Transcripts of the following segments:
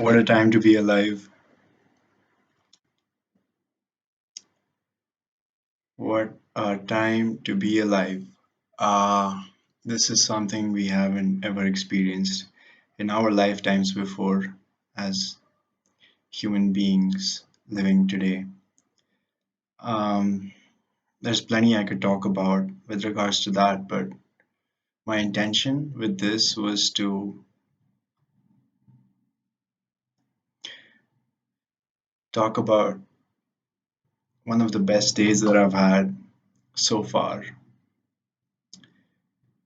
What a time to be alive. What a time to be alive. Ah, this is something we haven't ever experienced in our lifetimes before as human beings living today. Um, there's plenty I could talk about with regards to that, but my intention with this was to talk about one of the best days that I've had so far.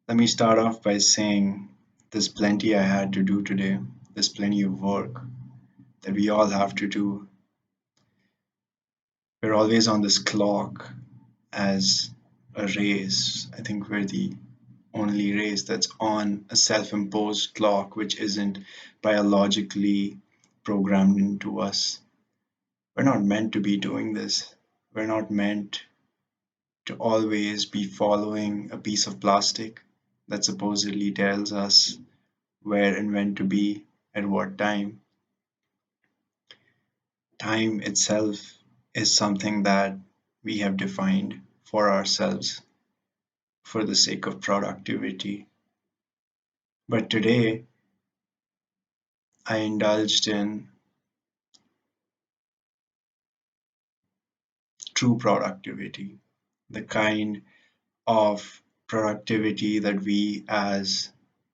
Let me start off by saying there's plenty I had to do today. There's plenty of work that we all have to do. We're always on this clock as a race. I think we're the only race that's on a self imposed clock, which isn't biologically programmed into us. We're not meant to be doing this. We're not meant to always be following a piece of plastic that supposedly tells us where and when to be at what time. Time itself is something that we have defined for ourselves for the sake of productivity. But today, I indulged in true productivity, the kind of productivity that we as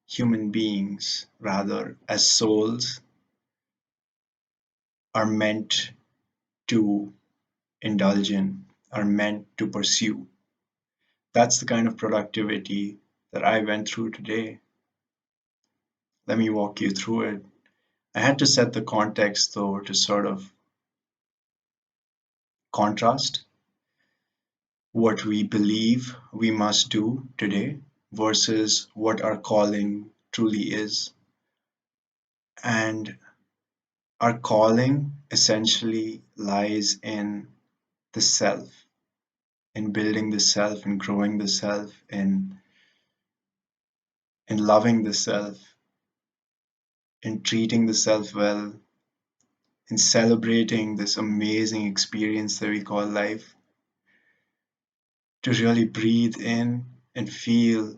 human beings, rather as souls, are meant to indulge in, are meant to pursue. That's the kind of productivity that I went through today. Let me walk you through it. I had to set the context though to sort of contrast what we believe we must do today versus what our calling truly is. And our calling essentially lies in the self, in building the self, in growing the self, in loving the self, in treating the self well, in celebrating this amazing experience that we call life, to really breathe in and feel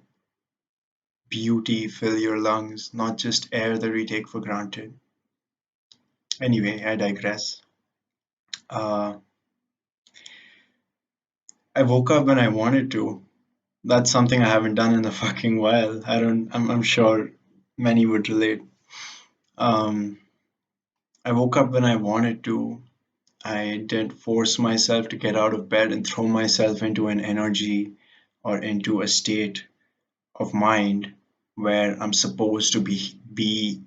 beauty fill your lungs, not just air that we take for granted. Anyway, I digress. Uh, I woke up when I wanted to. That's something I haven't done in a fucking while. I don't. I'm sure many would relate. Um, I woke up when I wanted to. I didn't force myself to get out of bed and throw myself into an energy or into a state of mind where I'm supposed to be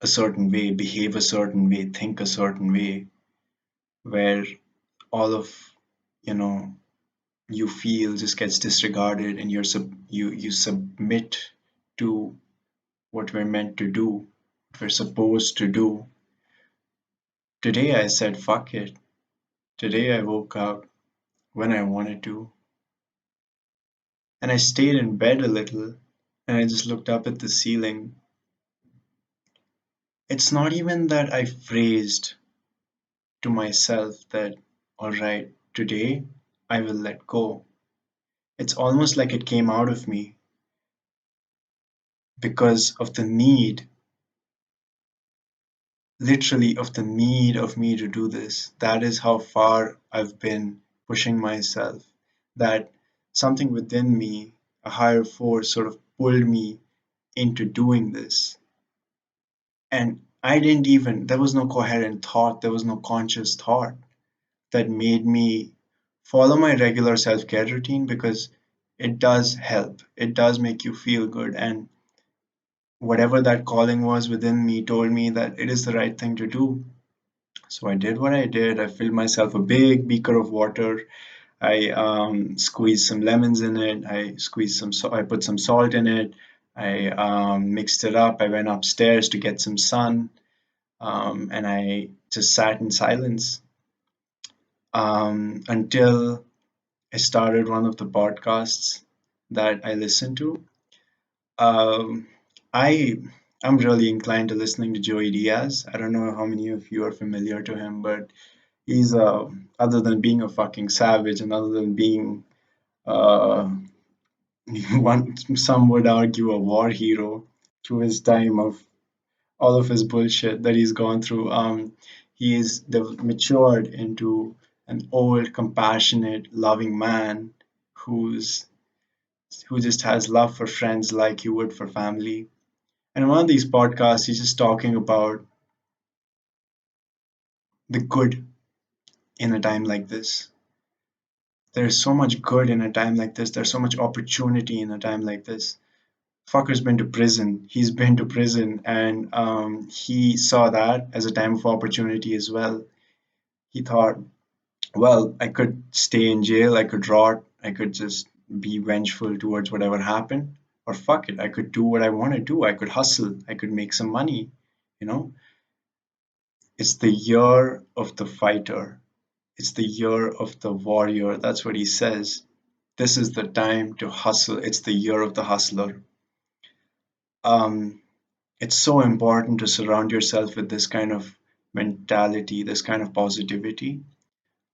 a certain way, behave a certain way, think a certain way, where all of you know you feel just gets disregarded and you submit to what we're meant to do, what we're supposed to do. Today I said fuck it. Today I woke up when I wanted to, and I stayed in bed a little and I just looked up at the ceiling. It's not even that I phrased to myself that, all right, today I will let go. It's almost like it came out of me because of the need, literally, of the need of me to do this. That is how far I've been pushing myself. That something within me, a higher force, sort of pulled me into doing this. And I didn't even, there was no coherent thought, there was no conscious thought that made me follow my regular self care routine because it does help. It does make you feel good. And whatever that calling was within me told me that it is the right thing to do. So I did what I did. I filled myself a big beaker of water. I squeezed some lemons in it. I put some salt in it. I mixed it up. I went upstairs to get some sun. And I just sat in silence until I started one of the podcasts that I listen to. Um, I I'm really inclined to listening to Joey Diaz. I don't know how many of you are familiar to him, but he's other than being a fucking savage and other than being uh, one some would argue a war hero through his time of all of his bullshit that he's gone through. He is matured into an old, compassionate, loving man who's who just has love for friends like you would for family. And in one of these podcasts, he's just talking about the good in a time like this. There's so much good in a time like this. There's so much opportunity in a time like this. Fucker's been to prison. He's been to prison, and he saw that as a time of opportunity as well. He thought, well, I could stay in jail, I could rot, I could just be vengeful towards whatever happened, or fuck it, I could do what I want to do. I could hustle, I could make some money. You know, it's the year of the fighter, it's the year of the warrior. That's what he says. This is the time to hustle. It's the year of the hustler. Um, it's so important to surround yourself with this kind of mentality, this kind of positivity.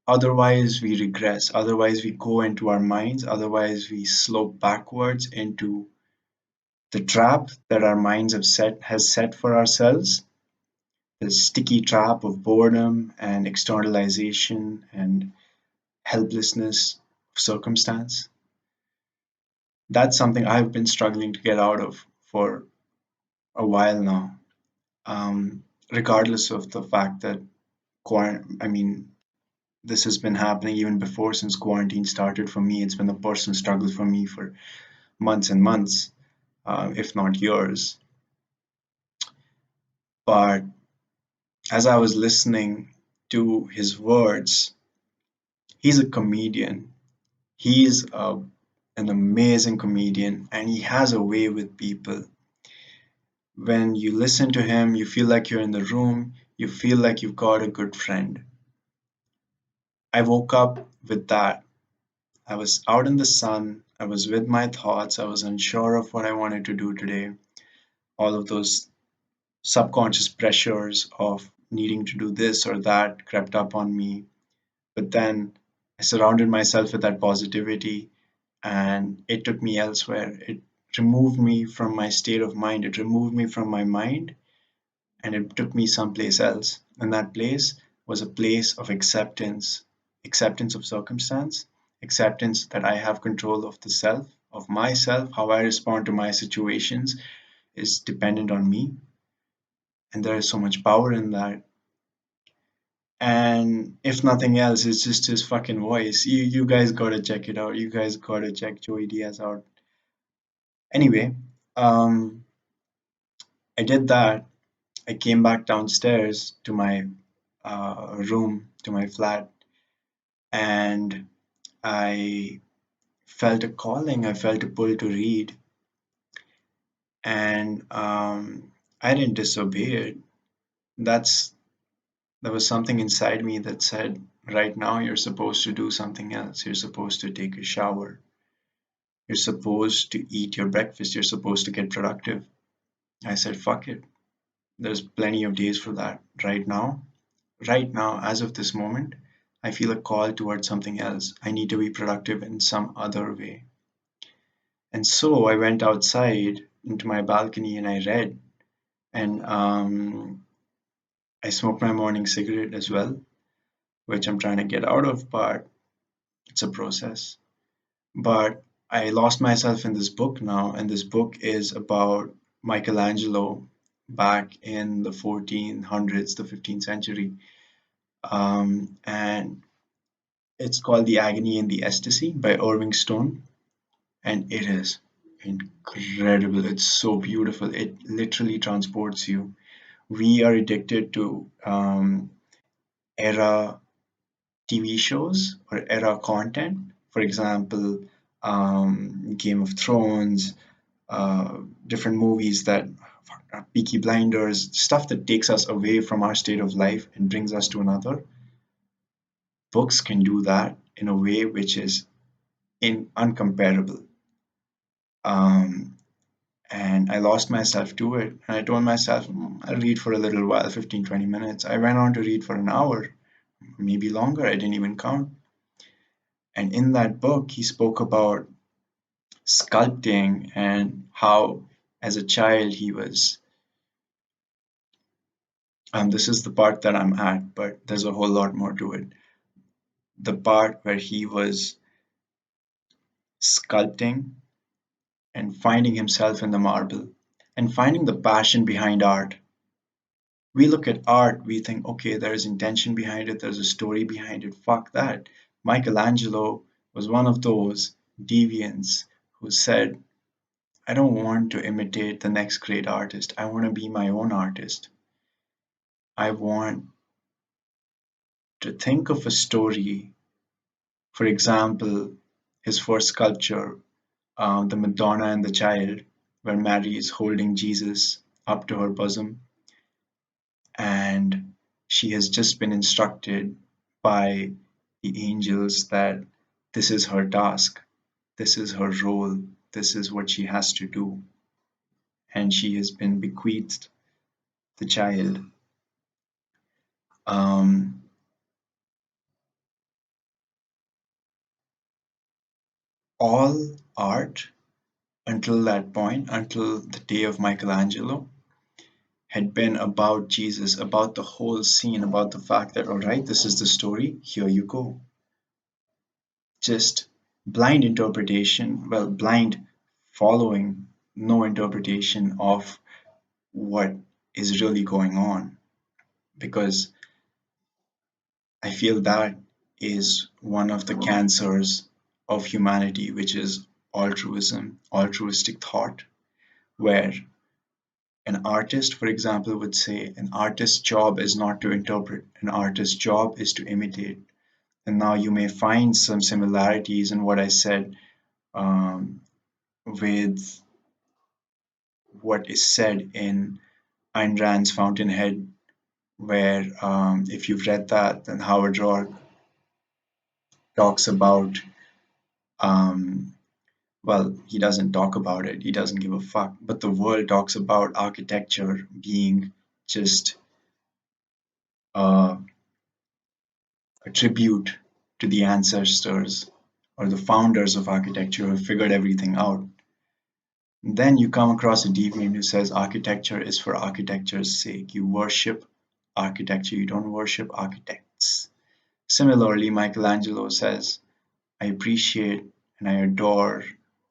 Otherwise, we regress. Otherwise, we go into our minds. Otherwise, we slope backwards into the trap that our minds has set for ourselves. The sticky trap of boredom and externalization and helplessness of circumstance. That's something I've been struggling to get out of for a while now. Regardless of the fact that I mean, this has been happening even before since quarantine started for me. It's been a personal struggle for me for months and months, if not years. But as I was listening to his words, he's a comedian. He's an amazing comedian and he has a way with people. When you listen to him, you feel like you're in the room, you feel like you've got a good friend. I woke up with that. I was out in the sun, I was with my thoughts, I was unsure of what I wanted to do today. All of those subconscious pressures of needing to do this or that crept up on me. But then I surrounded myself with that positivity and it took me elsewhere. It removed me from my state of mind, it removed me from my mind and it took me someplace else. And that place was a place of acceptance, acceptance of circumstance, acceptance that I have control of the self, of myself, how I respond to my situations is dependent on me. And there is so much power in that. And if nothing else, it's just his fucking voice. You guys gotta check it out. You guys gotta check Joey Diaz out. Anyway, um, I did that. I came back downstairs to my room, to my flat, and I felt a calling. I felt a pull to read, and I didn't disobey it. That's There was something inside me that said, right now you're supposed to do something else. You're supposed to take a shower. You're supposed to eat your breakfast. You're supposed to get productive. I said, fuck it. There's plenty of days for that. Right now, as of this moment, I feel a call towards something else. I need to be productive in some other way. And so I went outside into my balcony and I read. And I smoked my morning cigarette as well, which I'm trying to get out of, but it's a process. But I lost myself in this book now, and this book is about Michelangelo back in the 1400s, the 15th century. And it's called The Agony and the Ecstasy by Irving Stone, and it is incredible. It's so beautiful. It literally transports you. We are addicted to era TV shows or era content. For example, Game of Thrones, different movies that Peaky Blinders, stuff that takes us away from our state of life and brings us to another. Books can do that in a way which is uncomparable. Um, And I lost myself to it. And I told myself, I'll read for a little while, 15, 20 minutes. I went on to read for an hour, maybe longer. I didn't even count. And in that book, he spoke about sculpting and how, as a child, he was. This is the part that I'm at, but there's a whole lot more to it. The part where he was sculpting and finding himself in the marble and finding the passion behind art. We look at art, we think, okay, there's intention behind it, there's a story behind it. Fuck that. Michelangelo was one of those deviants who said, I don't want to imitate the next great artist. I want to be my own artist. I want to think of a story. For example, his first sculpture, the Madonna and the Child, where Mary is holding Jesus up to her bosom, and she has just been instructed by the angels that this is her task, this is her role, this is what she has to do, and she has been bequeathed the child. Um, all art until that point, until the day of Michelangelo, had been about Jesus, about the whole scene, about the fact that, all right, this is the story, here you go. Just blind interpretation, well, blind following, no interpretation of what is really going on. Because I feel that is one of the cancers of humanity, which is altruism, altruistic thought, where an artist, for example, would say an artist's job is not to interpret, an artist's job is to imitate. And now you may find some similarities in what I said um, with what is said in Ayn Rand's Fountainhead, where if you've read that, then Howard Roark talks about, um, well, he doesn't talk about it, he doesn't give a fuck, but the world talks about architecture being just uh, a tribute to the ancestors or the founders of architecture who figured everything out. Then you come across a deviant who says architecture is for architecture's sake. You worship architecture, you don't worship architects. Similarly, Michelangelo says, I appreciate and I adore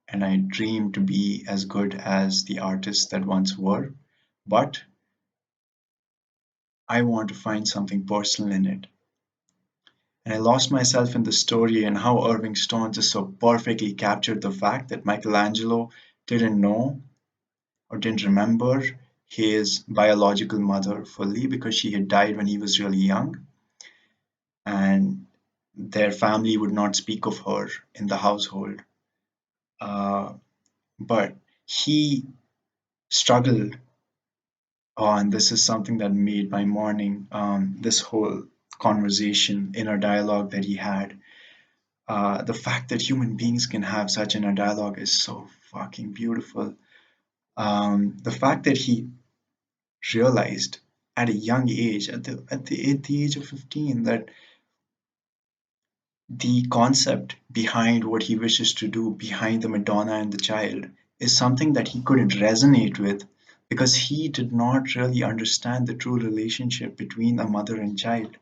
and I dream to be as good as the artists that once were, but I want to find something personal in it. And I lost myself in the story and how Irving Stone just so perfectly captured the fact that Michelangelo didn't know or didn't remember his biological mother fully because she had died when he was really young, and their family would not speak of her in the household. But he struggled, and this is something that made my morning, this whole conversation, inner dialogue that he had. The fact that human beings can have such inner dialogue is so fucking beautiful. The fact that he realized at a young age, at the age of 15, that the concept behind what he wishes to do, behind the Madonna and the child, is something that he couldn't resonate with because he did not really understand the true relationship between a mother and child.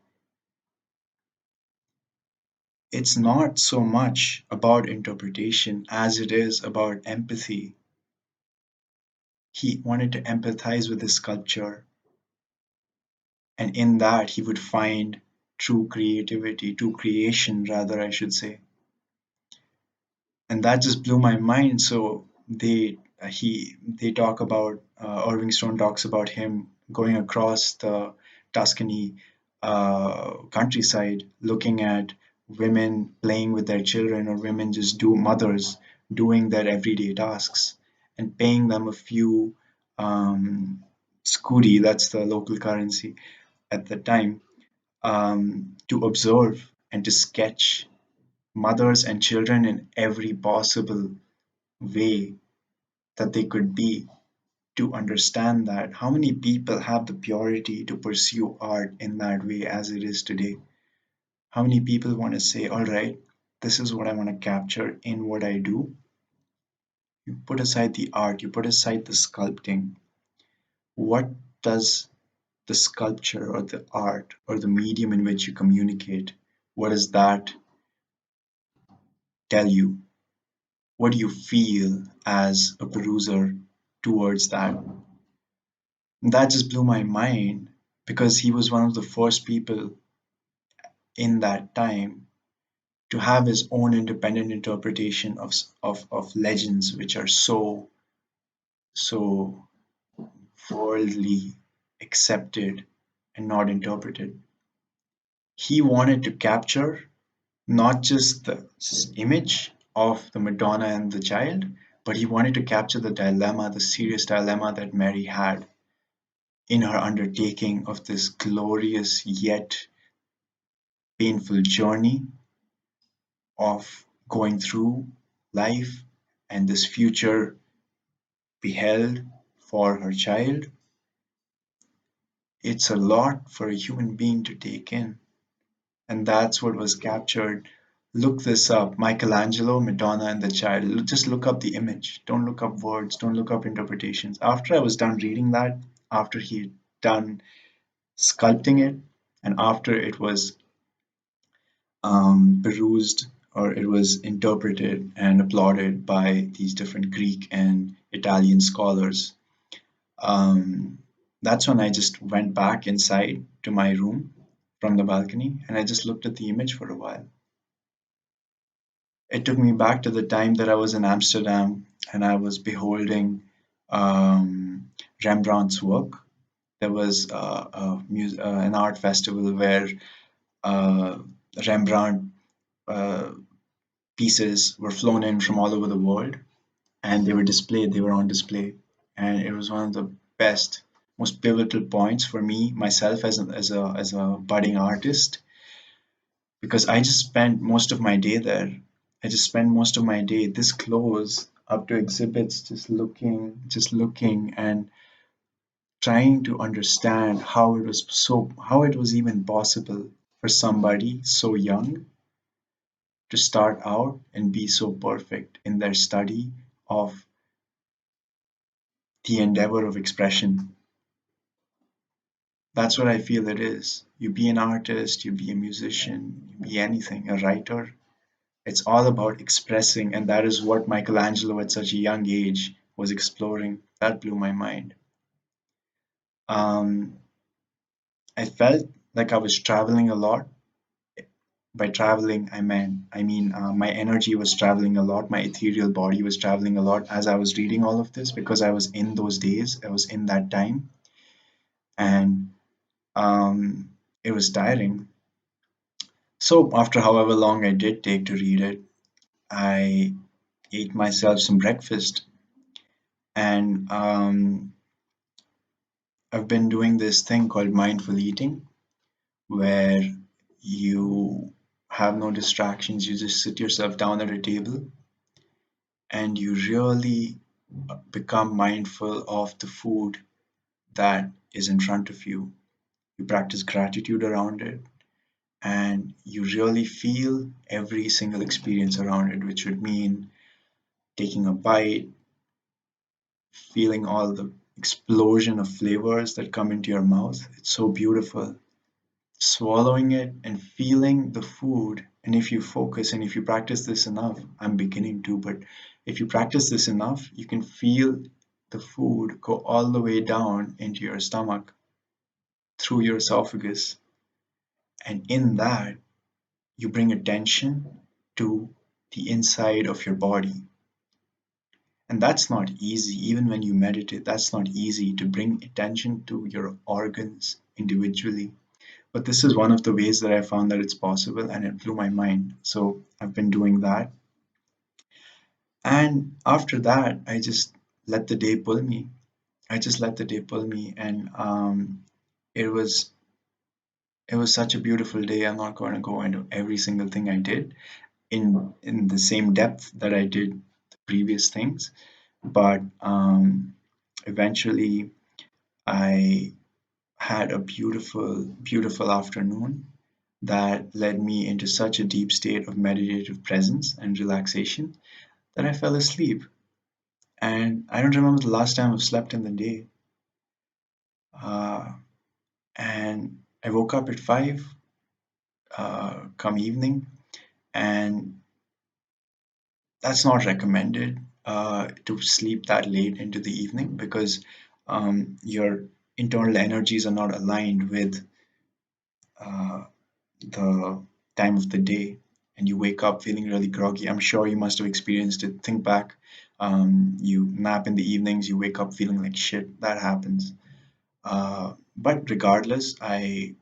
It's not so much about interpretation as it is about empathy. He wanted to empathize with the sculpture, and in that, he would find true creativity, true creation, rather, I should say. And that just blew my mind. So they talk about Irving Stone talks about him going across the Tuscany countryside, looking at women playing with their children or women just do mothers doing their everyday tasks and paying them a few scudi, that's the local currency at the time, to observe and to sketch mothers and children in every possible way that they could be to understand that. How many people have the purity to pursue art in that way as it is today? How many people want to say, all right, this is what I want to capture in what I do? You put aside the art, you put aside the sculpting. What does the sculpture or the art or the medium in which you communicate, what does that tell you? What do you feel as a peruser towards that? And that just blew my mind because he was one of the first people in that time to have his own independent interpretation of legends which are so worldly accepted and not interpreted. He wanted to capture not just the image of the Madonna and the child, but he wanted to capture the dilemma, the serious dilemma that Mary had in her undertaking of this glorious yet painful journey of going through life and this future beheld for her child. It's a lot for a human being to take in, and that's what was captured. Look this up, Michelangelo, Madonna, and the Child. Just look up the image. Don't look up words. Don't look up interpretations. After I was done reading that, after he'd done sculpting it, and after it was perused or it was interpreted and applauded by these different Greek and Italian scholars, um, that's when I just went back inside to my room from the balcony and I just looked at the image for a while. It took me back to the time that I was in Amsterdam and I was beholding um, Rembrandt's work. There was an art festival where uh, Rembrandt uh, pieces were flown in from all over the world and they were displayed, they were on display. And it was one of the best, most pivotal points for me, myself as a budding artist, because I just spent most of my day there. I just spent most of my day this close up to exhibits, just looking and trying to understand how it was even possible for somebody so young to start out and be so perfect in their study of the endeavor of expression. That's what I feel it is. You be an artist, you be a musician, you be anything, a writer. It's all about expressing, and that is what Michelangelo at such a young age was exploring. That blew my mind. Um, I felt like I was traveling a lot. By traveling, I mean my energy was traveling a lot. My ethereal body was traveling a lot as I was reading all of this because I was in those days. I was in that time, and um, it was tiring. So after however long I did take to read it, I ate myself some breakfast, and I've been doing this thing called mindful eating, where you have no distractions. You just sit yourself down at a table and you really become mindful of the food that is in front of you. You practice gratitude around it and you really feel every single experience around it, which would mean taking a bite, feeling all the explosion of flavors that come into your mouth. It's so beautiful. Swallowing it and feeling the food. And if you focus and if you practice this enough, I'm beginning to, but if you practice this enough, you can feel the food go all the way down into your stomach through your esophagus. And in that, you bring attention to the inside of your body. And that's not easy, even when you meditate, that's not easy to bring attention to your organs individually. But this is one of the ways that I found that it's possible and it blew my mind. So I've been doing that. And after that, I just let the day pull me. I just let the day pull me. And it was it was such a beautiful day. I'm not going to go into every single thing I did in the same depth that I did the previous things. But eventually, I had a beautiful, beautiful afternoon that led me into such a deep state of meditative presence and relaxation that I fell asleep. And I don't remember the last time I've slept in the day. Uh, and I woke up at 5 come evening, and that's not recommended to sleep that late into the evening because your internal energies are not aligned with uh, the time of the day, and you wake up feeling really groggy. I'm sure you must have experienced it. Think back. You nap in the evenings, you wake up feeling like shit. That happens. But regardless, I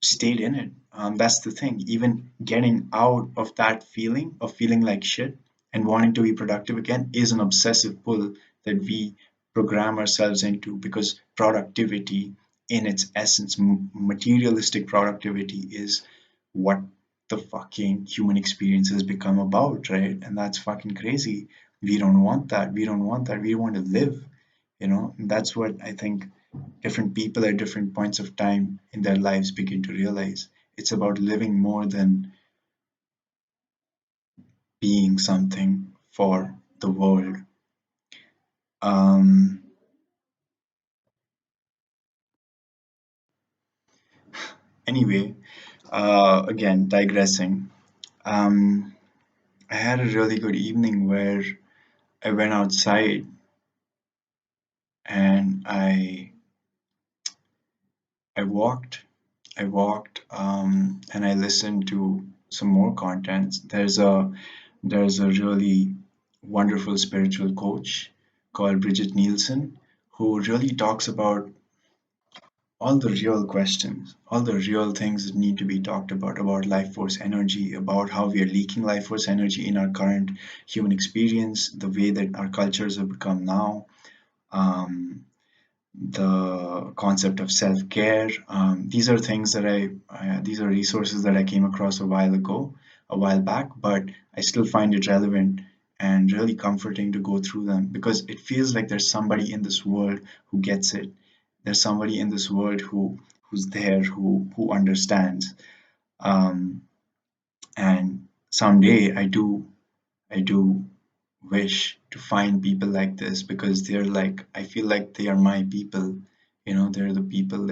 stayed in it. That's the thing. Even getting out of that feeling of feeling like shit and wanting to be productive again is an obsessive pull that we program ourselves into because productivity, in its essence, materialistic productivity, is what the fucking human experience has become about, right? And that's fucking crazy. We don't want that. We don't want that. We want to live, And that's what I think different people at different points of time in their lives begin to realize. It's about living more than being something for the world. Um, anyway, again, digressing. Um, I had a really good evening where I went outside and I walked, and I listened to some more content. There's a really wonderful spiritual coach called Bridget Nielsen who really talks about all the real questions, all the real things that need to be talked about life force energy, about how we are leaking life force energy in our current human experience, the way that our cultures have become now. Um, the concept of self-care. These are things that these are resources that I came across a while back, but I still find it relevant and really comforting to go through them because it feels like there's somebody in this world who gets it. There's somebody in this world who's there, who understands. Um, and someday I do wish to find people like this because they're like I feel like they are my people. They're the people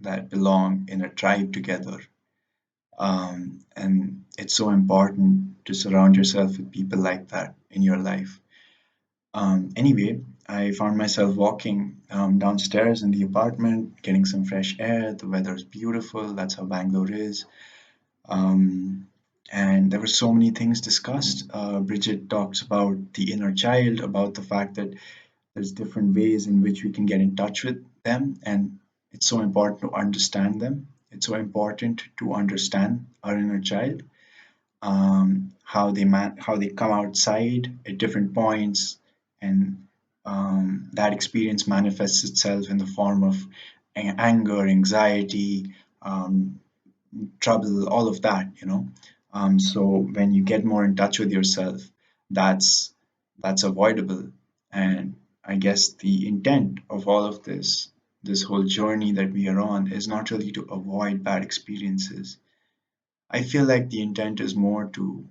that belong in a tribe together. And it's so important to surround yourself with people like that in your life. Anyway, I found myself walking downstairs in the apartment, getting some fresh air. The weather's beautiful. That's how Bangalore is. Um, and there were so many things discussed. Bridget talks about the inner child, about the fact that there's different ways in which we can get in touch with them, and it's so important to understand them. It's so important to understand our inner child, how they come outside at different points, and that experience manifests itself in the form of anger, anxiety, um, trouble, all of that. So when you get more in touch with yourself, that's that's avoidable. And I guess the intent of all of this whole journey that we are on, is not really to avoid bad experiences. I feel like the intent is more to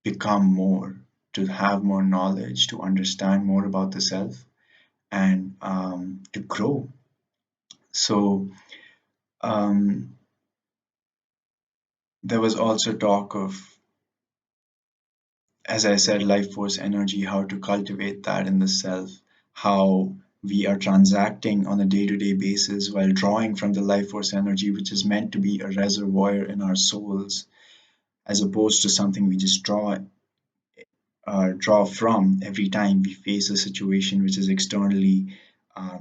become more, to have more knowledge, to understand more about the self, and to grow. So um, there was also talk of, as I said, life force energy, how to cultivate that in the self, how we are transacting on a day to day basis while drawing from the life force energy, which is meant to be a reservoir in our souls, as opposed to something we just draw from every time we face a situation which is externally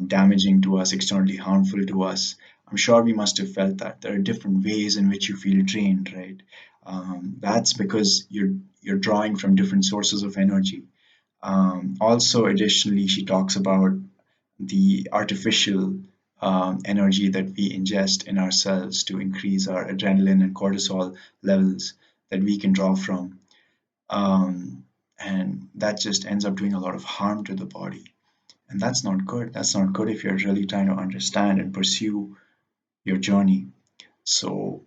damaging to us, externally harmful to us. I'm sure we must have felt that. There are different ways in which you feel drained, right? That's because you're drawing from different sources of energy. Also, additionally, she talks about the artificial energy that we ingest in ourselves to increase our adrenaline and cortisol levels that we can draw from. Um, and that just ends up doing a lot of harm to the body. And that's not good. That's not good if you're really trying to understand and pursue your journey. So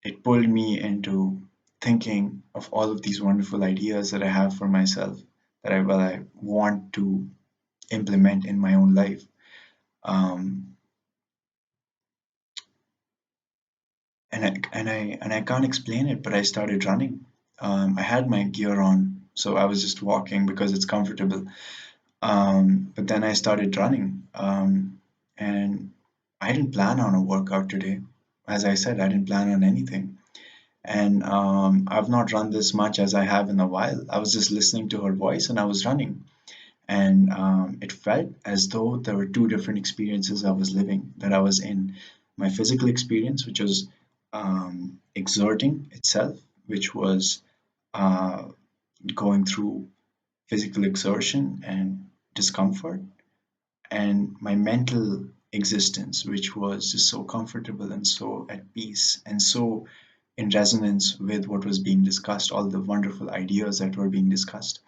it pulled me into thinking of all of these wonderful ideas that I have for myself that I want to implement in my own life. Um, and I can't explain it, but I started running. I had my gear on, so I was just walking because it's comfortable. But then I started running, and I didn't plan on a workout today. As I said, I didn't plan on anything. And I've not run this much as I have in a while. I was just listening to her voice and I was running. And it felt as though there were two different experiences I was living, that I was in my physical experience, which was exerting itself, which was uh, going through physical exertion and discomfort, and my mental existence, which was just so comfortable and so at peace and so in resonance with what was being discussed, all the wonderful ideas that were being discussed.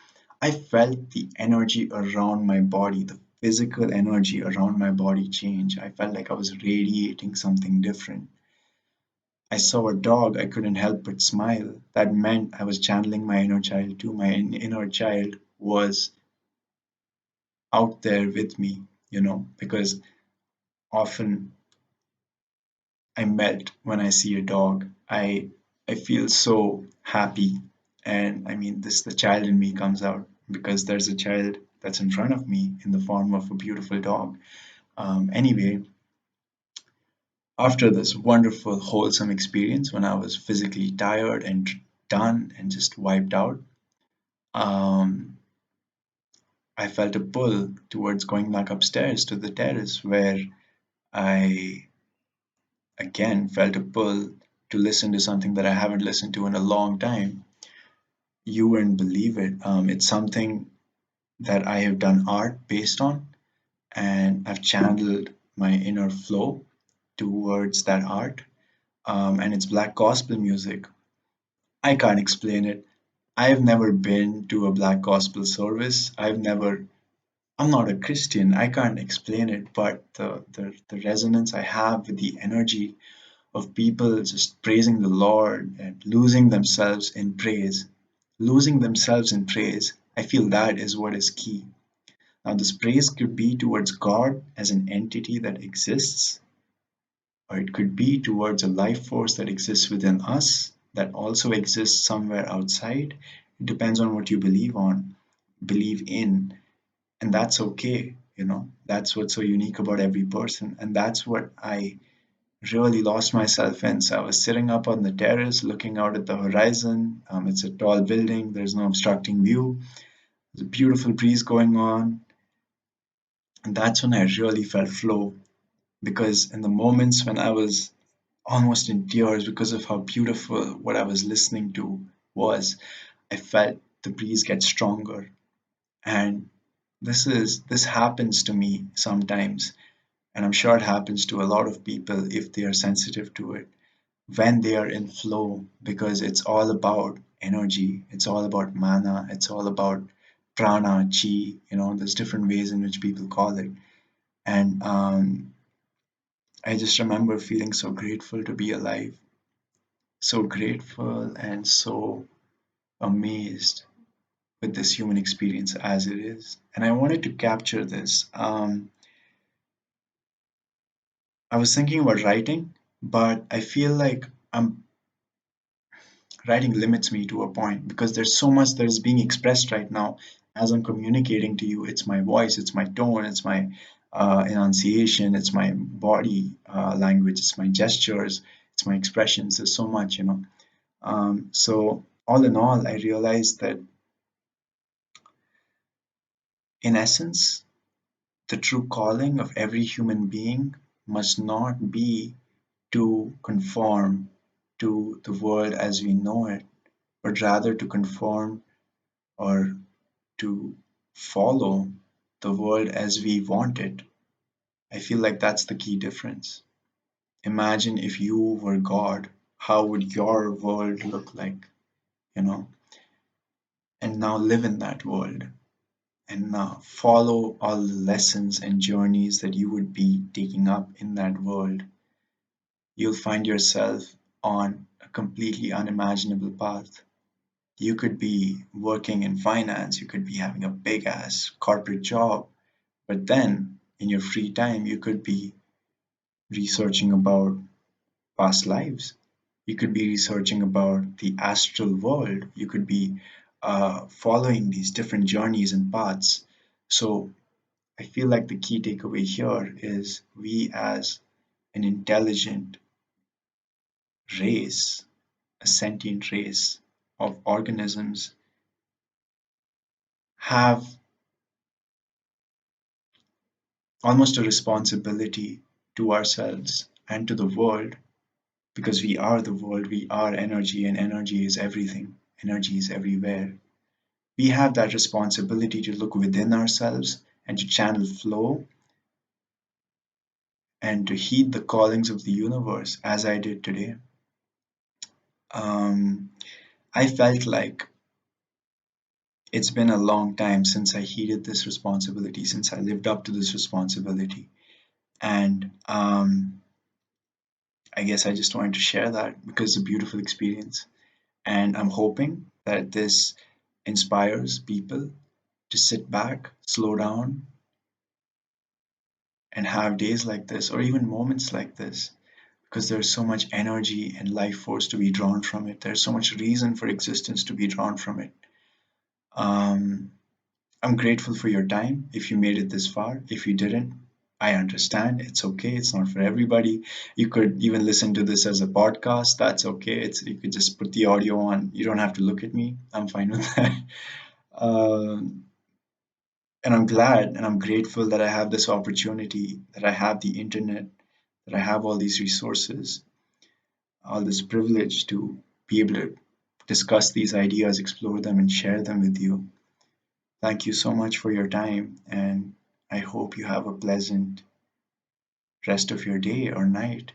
I felt the energy around my body, the physical energy around my body change. I felt like I was radiating something different. I saw a dog, I couldn't help but smile. That meant I was channeling my inner child too. My inner child was out there with me, because often I melt when I see a dog. I feel so happy, and I mean this the child in me comes out because there's a child that's in front of me in the form of a beautiful dog. Anyway, after this wonderful wholesome experience when I was physically tired and done and just wiped out, um, I felt a pull towards going back upstairs to the terrace where I again felt a pull to listen to something that I haven't listened to in a long time. You wouldn't believe it. It's something that I have done art based on, and I've channeled my inner flow towards that art. And it's black gospel music. I can't explain it. I've never been to a black gospel service. I'm not a Christian. I can't explain it, but the resonance I have with the energy of people just praising the Lord and losing themselves in praise. Losing themselves in praise, I feel that is what is key. Now, this praise could be towards God as an entity that exists, or it could be towards a life force that exists within us that also exists somewhere outside. It depends on what you believe in, and that's okay. That's what's so unique about every person, and that's what I really lost myself in. So I was sitting up on the terrace looking out at the horizon. It's a tall building, there's no obstructing view. There's a beautiful breeze going on. And that's when I really felt flow. Because in the moments when I was almost in tears because of how beautiful what I was listening to was, I felt the breeze get stronger. And this happens to me sometimes. And I'm sure it happens to a lot of people if they are sensitive to it when they are in flow, because it's all about energy, it's all about mana, it's all about prana, chi, there's different ways in which people call it. And I just remember feeling so grateful to be alive, so grateful and so amazed with this human experience as it is. And I wanted to capture this. I was thinking about writing, but I feel like writing limits me to a point because there's so much that is being expressed right now as I'm communicating to you. It's my voice, it's my tone, it's my enunciation, it's my body language, it's my gestures, it's my expressions. There's so much. So all in all, I realized that in essence, the true calling of every human being must not be to conform to the world as we know it, but rather to conform or to follow the world as we want it. I feel like that's the key difference. Imagine if you were God, how would your world look like? You know, and now live in that world and now follow all the lessons and journeys that you would be taking up in that world, you'll find yourself on a completely unimaginable path. You could be working in finance, you could be having a big ass corporate job, but then in your free time, you could be researching about past lives. You could be researching about the astral world. You could be following these different journeys and paths. So I feel like the key takeaway here is we as an intelligent race, a sentient race of organisms, have almost a responsibility to ourselves and to the world because we are the world, we are energy, and energy is everything, energy is everywhere. We have that responsibility to look within ourselves and to channel flow and to heed the callings of the universe as I did today. Um, I felt like it's been a long time since I heeded this responsibility, since I lived up to this responsibility. And I guess I just wanted to share that because it's a beautiful experience. And I'm hoping that this inspires people to sit back, slow down, and have days like this or even moments like this because there's so much energy and life force to be drawn from it. There's so much reason for existence to be drawn from it. Um, I'm grateful for your time if you made it this far. If you didn't, I understand. It's okay. It's not for everybody. You could even listen to this as a podcast. That's okay. It's you could just put the audio on. You don't have to look at me. I'm fine with that. Um, and I'm glad and I'm grateful that I have this opportunity, that I have the internet, that I have all these resources, all this privilege to be able to discuss these ideas, explore them, and share them with you. Thank you so much for your time, and I hope you have a pleasant rest of your day or night.